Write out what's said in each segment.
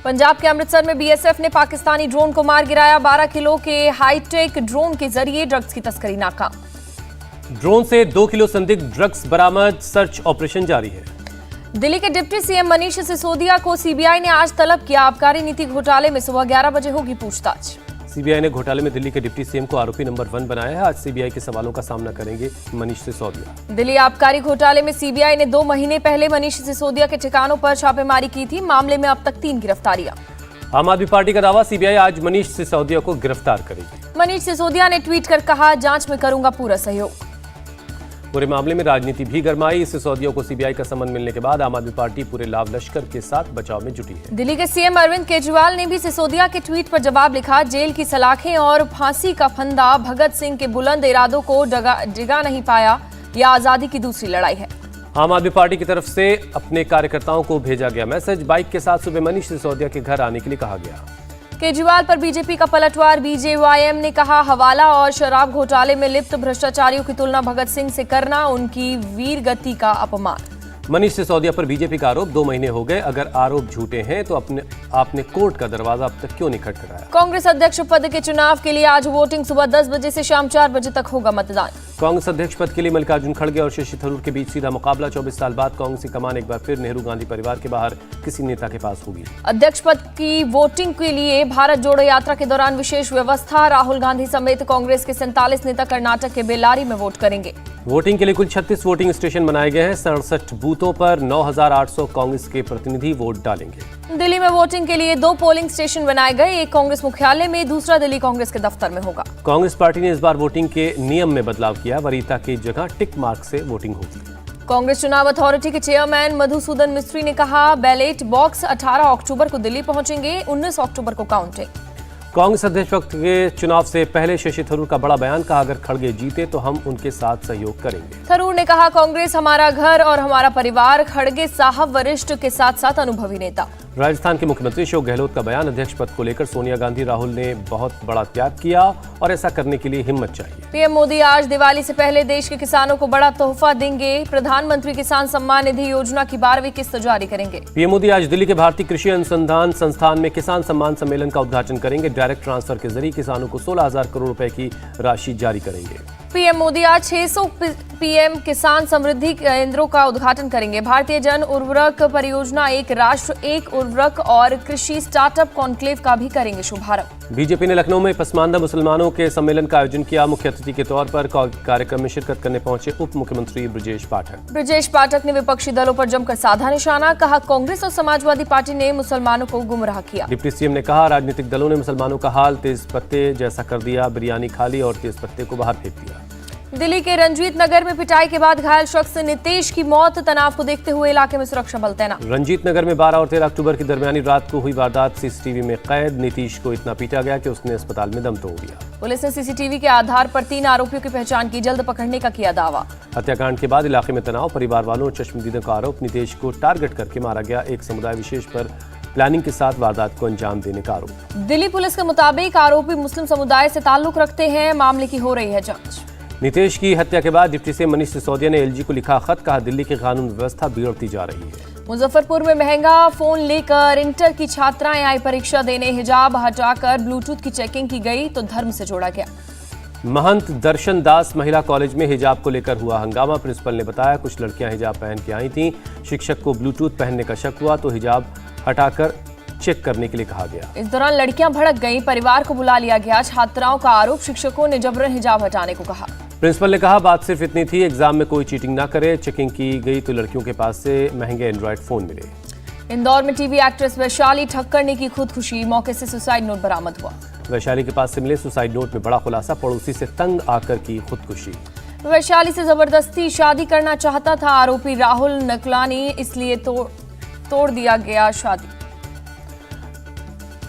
पंजाब के अमृतसर में बीएसएफ ने पाकिस्तानी ड्रोन को मार गिराया। 12 किलो के हाईटेक ड्रोन के जरिए ड्रग्स की तस्करी नाकाम। ड्रोन से 2 किलो संदिग्ध ड्रग्स बरामद, सर्च ऑपरेशन जारी है। दिल्ली के डिप्टी सीएम मनीष सिसोदिया को सीबीआई ने आज तलब किया। आबकारी नीति घोटाले में सुबह 11 बजे होगी पूछताछ। सीबीआई ने घोटाले में दिल्ली के डिप्टी सीएम को आरोपी नंबर 1 बनाया है। आज सीबीआई के सवालों का सामना करेंगे मनीष सिसोदिया। दिल्ली आबकारी घोटाले में सीबीआई ने 2 महीने पहले मनीष सिसोदिया के ठिकानों पर छापेमारी की थी। मामले में अब तक 3 गिरफ्तारियां। आम आदमी पार्टी का दावा, सीबीआई आज मनीष सिसोदिया को गिरफ्तार करेगी। मनीष सिसोदिया ने ट्वीट कर कहा, जांच में करूंगा पूरा सहयोग। पूरे मामले में राजनीति भी गरमाई। सिसोदिया को सीबीआई का समन मिलने के बाद आम आदमी पार्टी पूरे लाव लश्कर के साथ बचाव में जुटी है। दिल्ली के सीएम अरविंद केजरीवाल ने भी सिसोदिया के ट्वीट पर जवाब लिखा। जेल की सलाखें और फांसी का फंदा भगत सिंह के बुलंद इरादों को डिगा नहीं पाया। यह आजादी की दूसरी लड़ाई है। आम आदमी पार्टी की तरफ से अपने कार्यकर्ताओं को भेजा गया मैसेज। बाइक के साथ सुबह मनीष सिसोदिया के घर आने के लिए कहा गया। केजरीवाल पर बीजेपी का पलटवार। बीजेवाईएम ने कहा, हवाला और शराब घोटाले में लिप्त भ्रष्टाचारियों की तुलना भगत सिंह से करना उनकी वीर गति का अपमान। मनीष सिसोदिया पर बीजेपी का आरोप, 2 महीने हो गए। अगर आरोप झूठे हैं तो आपने कोर्ट का दरवाजा अब तक क्यों नहीं खटखटाया। कांग्रेस अध्यक्ष पद के चुनाव के लिए आज वोटिंग सुबह 10 बजे से शाम 4 बजे तक होगा मतदान। कांग्रेस अध्यक्ष पद के लिए मल्लिकार्जुन खड़गे और शशि थरूर के बीच सीधा मुकाबला। 24 साल बाद कांग्रेस की कमान एक बार फिर नेहरू गांधी परिवार के बाहर किसी नेता के पास होगी। अध्यक्ष पद की वोटिंग के लिए भारत जोड़ो यात्रा के दौरान विशेष व्यवस्था। राहुल गांधी समेत कांग्रेस के 47 नेता कर्नाटक के बेल्लारी में वोट करेंगे। वोटिंग के लिए कुल 36 वोटिंग स्टेशन बनाए गए हैं। 67 बूथों पर 9,800 कांग्रेस के प्रतिनिधि वोट डालेंगे। दिल्ली में वोटिंग के लिए 2 पोलिंग स्टेशन बनाए गए। एक कांग्रेस मुख्यालय में, दूसरा दिल्ली कांग्रेस के दफ्तर में होगा। कांग्रेस पार्टी ने इस बार वोटिंग के नियम में बदलाव किया। वरीयता की जगह टिक मार्क से वोटिंग होगी। कांग्रेस चुनाव अथॉरिटी के चेयरमैन मधुसूदन मिस्त्री ने कहा, बैलेट बॉक्स 18 अक्टूबर को दिल्ली पहुंचेंगे, 19 अक्टूबर को काउंटिंग। कांग्रेस अध्यक्ष पद के चुनाव से पहले शशि थरूर का बड़ा बयान, कहा अगर खड़गे जीते तो हम उनके साथ सहयोग करेंगे। थरूर ने कहा, कांग्रेस हमारा घर और हमारा परिवार। खड़गे साहब वरिष्ठ के साथ साथ अनुभवी नेता। राजस्थान के मुख्यमंत्री अशोक गहलोत का बयान, अध्यक्ष पद को लेकर सोनिया गांधी राहुल ने बहुत बड़ा त्याग किया और ऐसा करने के लिए हिम्मत चाहिए। पीएम मोदी आज दिवाली से पहले देश के किसानों को बड़ा तोहफा देंगे। प्रधानमंत्री किसान सम्मान निधि योजना की 12वीं किस्त जारी करेंगे। पीएम मोदी आज दिल्ली के भारतीय कृषि अनुसंधान संस्थान में किसान सम्मान सम्मेलन का उद्घाटन करेंगे। डायरेक्ट ट्रांसफर के जरिए किसानों को 16,000 करोड़ रुपए की राशि जारी करेंगे। पीएम मोदी आज 600 पीएम किसान समृद्धि केंद्रों का उद्घाटन करेंगे। भारतीय जन उर्वरक परियोजना, एक राष्ट्र एक उर्वरक और कृषि स्टार्टअप कॉन्क्लेव का भी करेंगे शुभारंभ। बीजेपी ने लखनऊ में पसमानदा मुसलमानों के सम्मेलन का आयोजन किया। मुख्य अतिथि के तौर पर कार्यक्रम में शिरकत करने पहुंचे उप मुख्यमंत्री ब्रजेश पाठक। ब्रजेश पाठक ने विपक्षी दलों पर जमकर साधा निशाना। कहा, कांग्रेस और समाजवादी पार्टी ने मुसलमानों को गुमराह किया। डिप्टी सीएम ने कहा, राजनीतिक दलों ने मुसलमानों का हाल तेज पत्ते जैसा कर दिया। बिरयानी खा ली और तेज पत्ते को बाहर फेंक दिया। दिल्ली के रंजीत नगर में पिटाई के बाद घायल शख्स नितेश की मौत। तनाव को देखते हुए इलाके में सुरक्षा बल तैनात। रंजीत नगर में 12 और 13 अक्टूबर की दरमियानी रात को हुई वारदात सीसीटीवी में कैद। नीतीश को इतना पीटा गया कि उसने अस्पताल में दम तोड़ दिया। पुलिस ने सीसीटीवी के आधार पर 3 आरोपियों की पहचान की। जल्द पकड़ने का किया दावा। हत्याकांड के बाद इलाके में तनाव। परिवार वालों और चश्मदीदों का आरोप, नितेश को टारगेट करके मारा गया। एक समुदाय विशेष पर प्लानिंग के साथ वारदात को अंजाम देने का आरोप। दिल्ली पुलिस के मुताबिक आरोपी मुस्लिम समुदाय से ताल्लुक रखते हैं। मामले की हो रही है जांच। नितेश की हत्या के बाद डिप्टी सीएम मनीष सिसोदिया ने एलजी को लिखा खत। कहा, दिल्ली की कानून व्यवस्था बिगड़ती जा रही है। मुजफ्फरपुर में महंगा फोन लेकर इंटर की छात्राएं आई परीक्षा देने। हिजाब हटाकर ब्लूटूथ की चेकिंग की गई तो धर्म से जोड़ा गया। महंत दर्शन दास महिला कॉलेज में हिजाब को लेकर हुआ हंगामा। प्रिंसिपल ने बताया, कुछ लड़कियां हिजाब पहन के आई थीं। शिक्षक को ब्लूटूथ पहनने का शक हुआ तो हिजाब हटाकर चेक करने के लिए कहा गया। इस दौरान लड़कियां भड़क गईं। परिवार को बुला लिया गया। छात्राओं का आरोप, शिक्षकों ने जबरन हिजाब हटाने को कहा। प्रिंसिपल ने कहा, बात सिर्फ इतनी थी, एग्जाम में कोई चीटिंग ना करे। चेकिंग की गई तो लड़कियों के पास से महंगे एंड्रॉइड फोन मिले। इंदौर में टीवी एक्ट्रेस वैशाली ठक्कर ने की खुदकुशी। मौके से सुसाइड नोट बरामद हुआ। वैशाली के पास से मिले सुसाइड नोट में बड़ा खुलासा, पड़ोसी से तंग आकर की खुदकुशी। वैशाली से जबरदस्ती शादी करना चाहता था आरोपी राहुल नकलानी, इसलिए तोड़ दिया गया शादी।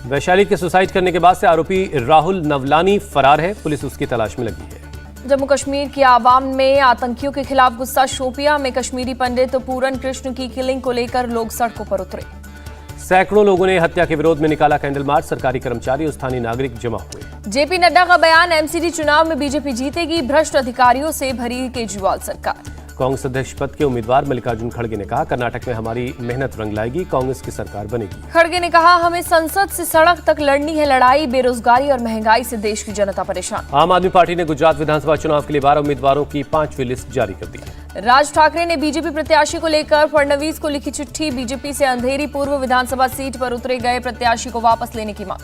वैशाली के सुसाइड करने के बाद से आरोपी राहुल नवलानी फरार है। पुलिस उसकी तलाश में लगी है। जम्मू कश्मीर की आवाम में आतंकियों के खिलाफ गुस्सा। शोपियां में कश्मीरी पंडित पूरन कृष्ण की किलिंग को लेकर लोग सड़कों पर उतरे। सैकड़ों लोगों ने हत्या के विरोध में निकाला कैंडल मार्च। सरकारी कर्मचारी और स्थानीय नागरिक जमा हुए। जेपी नड्डा का बयान, एमसीडी चुनाव में बीजेपी जीतेगी। भ्रष्ट अधिकारियों से भरी केजरीवाल सरकार। कांग्रेस अध्यक्ष पद के उम्मीदवार मल्लिकार्जुन खड़गे ने कहा, कर्नाटक में हमारी मेहनत रंग लाएगी, कांग्रेस की सरकार बनेगी। खड़गे ने कहा, हमें संसद से सड़क तक लड़नी है लड़ाई, बेरोजगारी और महंगाई से देश की जनता परेशान। आम आदमी पार्टी ने गुजरात विधानसभा चुनाव के लिए 12 उम्मीदवारों की 5वीं लिस्ट जारी कर दी है। राज ठाकरे ने बीजेपी प्रत्याशी को लेकर फडणवीस को लिखी चिट्ठी, बीजेपी से अंधेरी पूर्व विधानसभा सीट पर उतरे गए प्रत्याशी को वापस लेने की मांग।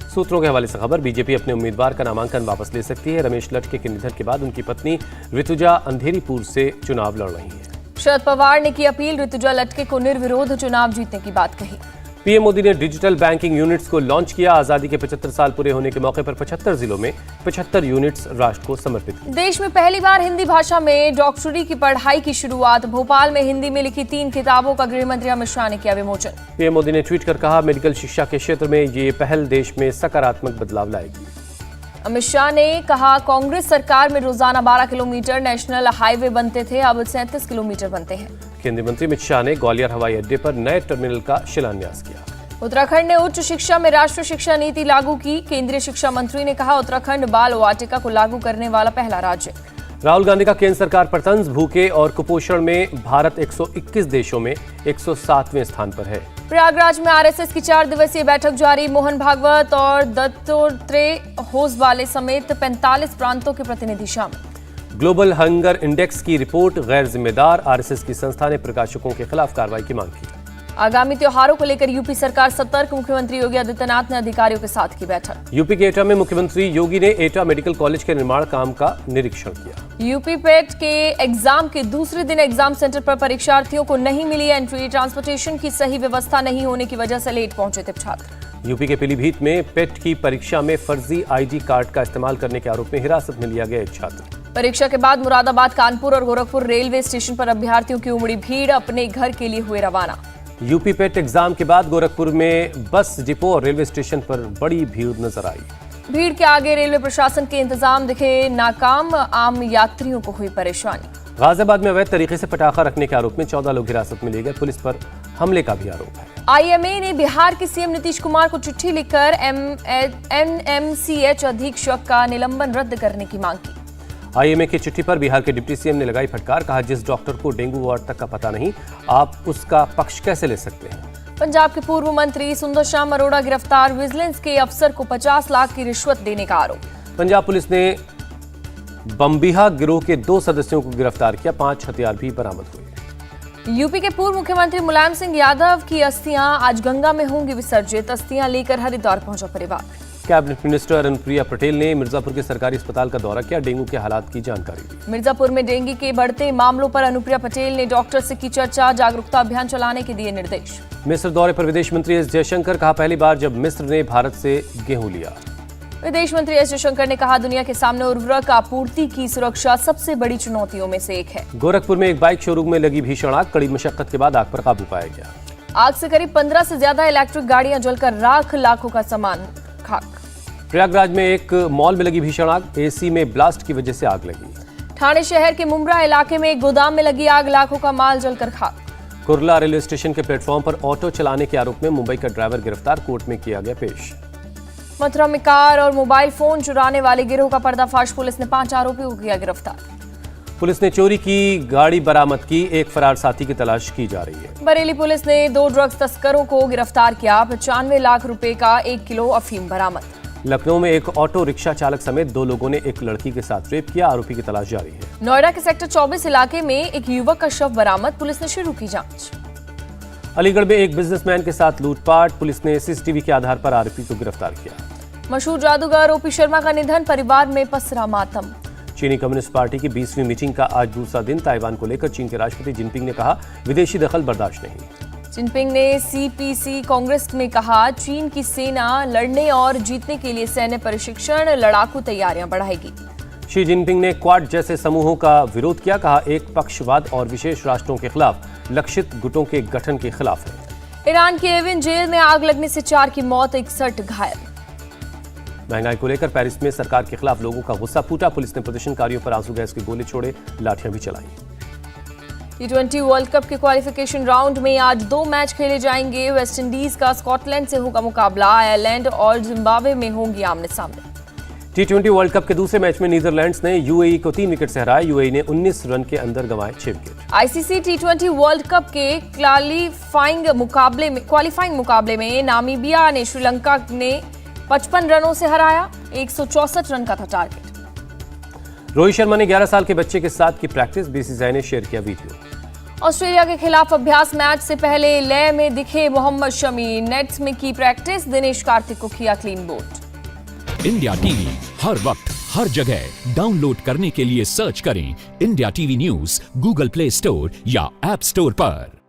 सूत्रों के हवाले से खबर, बीजेपी अपने उम्मीदवार का नामांकन वापस ले सकती है। रमेश लटके के निधन के बाद उनकी पत्नी ऋतुजा अंधेरीपुर से चुनाव लड़ रही है। शरद पवार ने की अपील, ऋतुजा लटके को निर्विरोध चुनाव जीतने की बात कही। पीएम मोदी ने डिजिटल बैंकिंग यूनिट्स को लॉन्च किया। आजादी के 75 साल पूरे होने के मौके पर 75 जिलों में 75 यूनिट्स राष्ट्र को समर्पित की। देश में पहली बार हिंदी भाषा में डॉक्टरी की पढ़ाई की शुरुआत, भोपाल में हिंदी में लिखी 3 किताबों का गृह मंत्री अमित शाह ने किया विमोचन। पीएम मोदी ने ट्वीट कर कहा, मेडिकल शिक्षा के क्षेत्र में ये पहल देश में सकारात्मक बदलाव लाएगी। अमित शाह ने कहा, कांग्रेस सरकार में रोजाना 12 किलोमीटर नेशनल हाईवे बनते थे, अब 37 किलोमीटर बनते हैं। केंद्रीय मंत्री अमित शाह ने ग्वालियर हवाई अड्डे पर नए टर्मिनल का शिलान्यास किया। उत्तराखंड ने उच्च शिक्षा में राष्ट्रीय शिक्षा नीति लागू की, केंद्रीय शिक्षा मंत्री ने कहा, उत्तराखंड बाल वाटिका को लागू करने वाला पहला राज्य। राहुल गांधी का केंद्र सरकार पर तंज, भूखे और कुपोषण में भारत 121 देशों में 107वें स्थान पर है। प्रयागराज में आरएसएस की 4 दिवसीय बैठक जारी, मोहन भागवत और दत्तात्रेय होसवाले समेत 45 प्रांतों के प्रतिनिधि शामिल। ग्लोबल हंगर इंडेक्स की रिपोर्ट गैर जिम्मेदार, आरएसएस की संस्था ने प्रकाशकों के खिलाफ कार्रवाई की मांग की। आगामी त्योहारों को लेकर यूपी सरकार सतर्क, मुख्यमंत्री योगी आदित्यनाथ ने अधिकारियों के साथ की बैठक। यूपी के एटा में मुख्यमंत्री योगी ने एटा मेडिकल कॉलेज के निर्माण काम का निरीक्षण किया। यूपी पेट के एग्जाम के दूसरे दिन एग्जाम सेंटर पर परीक्षार्थियों को नहीं मिली एंट्री, ट्रांसपोर्टेशन की सही व्यवस्था नहीं होने की वजह से लेट पहुंचे थे छात्र। यूपी के पीलीभीत में पेट की परीक्षा में फर्जी आईडी कार्ड का इस्तेमाल करने के आरोप में हिरासत में लिया गया एक छात्र। परीक्षा के बाद मुरादाबाद, कानपुर और गोरखपुर रेलवे स्टेशन पर अभ्यर्थियों की उमड़ी भीड़, अपने घर के लिए हुए रवाना। यूपी पेट एग्जाम के बाद गोरखपुर में बस डिपो और रेलवे स्टेशन पर बड़ी भीड़ नजर आई। भीड़ के आगे रेलवे प्रशासन के इंतजाम दिखे नाकाम, आम यात्रियों को हुई परेशानी। गाजियाबाद में अवैध तरीके से पटाखा रखने के आरोप में 14 लोग हिरासत में लिए गए, पुलिस पर हमले का भी आरोप है। आईएमए ने बिहार के सीएम नीतीश कुमार को चिट्ठी लिखकर एनएमसीएच अधीक्षक का निलंबन रद्द करने की मांग की। आईएमए की चिट्ठी पर बिहार के डिप्टी सीएम ने लगाई फटकार, कहा, जिस डॉक्टर को डेंगू वार्ड तक का पता नहीं, आप उसका पक्ष कैसे ले सकते हैं। पंजाब के पूर्व मंत्री सुंदर श्याम अरोड़ा गिरफ्तार, विजिलेंस के अफसर को 50 लाख की रिश्वत देने का आरोप। पंजाब पुलिस ने बम्बिहा गिरोह के 2 सदस्यों को गिरफ्तार किया, 5 हथियार भी बरामद हुए। यूपी के पूर्व मुख्यमंत्री मुलायम सिंह यादव की अस्थियां आज गंगा में होंगी विसर्जित, अस्थियां लेकर हरिद्वार पहुंचा परिवार। कैबिनेट मिनिस्टर अनुप्रिया पटेल ने मिर्जापुर के सरकारी अस्पताल का दौरा किया, डेंगू के हालात की जानकारी दी। मिर्जापुर में डेंगू के बढ़ते मामलों पर अनुप्रिया पटेल ने डॉक्टर से की चर्चा, जागरूकता अभियान चलाने के दिए निर्देश। मिस्र दौरे पर विदेश मंत्री एस जयशंकर, कहा, पहली बार जब मिस्र ने भारत से गेहूं लिया। विदेश मंत्री एस जयशंकर ने कहा, दुनिया के सामने उर्वरक आपूर्ति की सुरक्षा सबसे बड़ी चुनौतियों में से एक है। गोरखपुर में एक बाइक शोरूम में लगी भीषण आग, कड़ी मशक्कत के बाद आग पर काबू पाया गया। आग से करीब 15 से ज्यादा इलेक्ट्रिक गाड़ियां जलकर राख, लाखों का सामान खाक। प्रयागराज में एक मॉल में लगी भीषण आग, एसी में ब्लास्ट की वजह से आग लगी। ठाणे शहर के मुमरा इलाके में एक गोदाम में लगी आग, लाखों का माल जलकर खाक। कुर्ला रेलवे स्टेशन के प्लेटफॉर्म पर ऑटो चलाने के आरोप में मुंबई का ड्राइवर गिरफ्तार, कोर्ट में किया गया पेश। मथुरा में कार और मोबाइल फोन चुराने वाले गिरोह का पर्दाफाश, पुलिस ने 5 आरोपियों को किया गिरफ्तार। पुलिस ने चोरी की गाड़ी बरामद की, एक फरार साथी की तलाश की जा रही है। बरेली पुलिस ने 2 ड्रग्स तस्करों को गिरफ्तार किया, 95 लाख रुपए का 1 किलो अफीम बरामद। लखनऊ में एक ऑटो रिक्शा चालक समेत 2 लोगों ने एक लड़की के साथ रेप किया, आरोपी की तलाश जारी है। नोएडा के सेक्टर 24 इलाके में एक युवक का शव बरामद, पुलिस ने शुरू की जांच। अलीगढ़ में एक बिजनेसमैन के साथ लूटपाट, पुलिस ने सीसीटीवी के आधार पर आरोपी को गिरफ्तार किया। मशहूर जादूगर ओपी शर्मा का निधन, परिवार में पसरा मातम। चीनी कम्युनिस्ट पार्टी की 20वीं मीटिंग का आज दूसरा दिन, ताइवान को लेकर चीन के राष्ट्रपति जिनपिंग ने कहा, विदेशी दखल बर्दाश्त नहीं। जिनपिंग ने सीपीसी कांग्रेस में कहा, चीन की सेना लड़ने और जीतने के लिए सैन्य प्रशिक्षण, लड़ाकू तैयारियां बढ़ाएगी। शी जिनपिंग ने क्वाड जैसे समूहों का विरोध किया, कहा, एक पक्षवाद और विशेष राष्ट्रों के खिलाफ लक्षित गुटों के गठन के खिलाफ है। ईरान के एविन जेल में आग लगने से 4 की मौत, 61 घायल। महंगाई को लेकर पेरिस में सरकार के खिलाफ लोगों का गुस्सा फूटा, पुलिस ने प्रदर्शनकारियों पर आंसू गैस के गोले छोड़े, लाठियां भी चलाई। T20 वर्ल्ड कप के क्वालिफिकेशन राउंड में आज 2 मैच खेले जाएंगे। वेस्टइंडीज का स्कॉटलैंड से होगा मुकाबला, आयरलैंड और जिम्बाब्वे में होंगी आमने सामने। T20 वर्ल्ड कप के दूसरे मैच में नीदरलैंड्स ने यूएई को 3 विकेट से हराया। यूएई ने 19 रन के अंदर गंवाए 6 wicket. ICC T20 world cup के क्वालिफाइंग मुकाबले में नामीबिया ने श्रीलंका ने 55 रनों से हराया। 164 रन का था टारगेट। रोहित शर्मा ने 11 साल के बच्चे के साथ की प्रैक्टिस, बीसीसीआई ने शेयर किया वीडियो। ऑस्ट्रेलिया के खिलाफ अभ्यास मैच से पहले लय में दिखे मोहम्मद शमी। नेट्स में की प्रैक्टिस, दिनेश कार्तिक को किया क्लीन बोल्ड। इंडिया टीवी हर वक्त हर जगह डाउनलोड करने के लिए सर्च करें India TV news Google play store या ऐप स्टोर पर।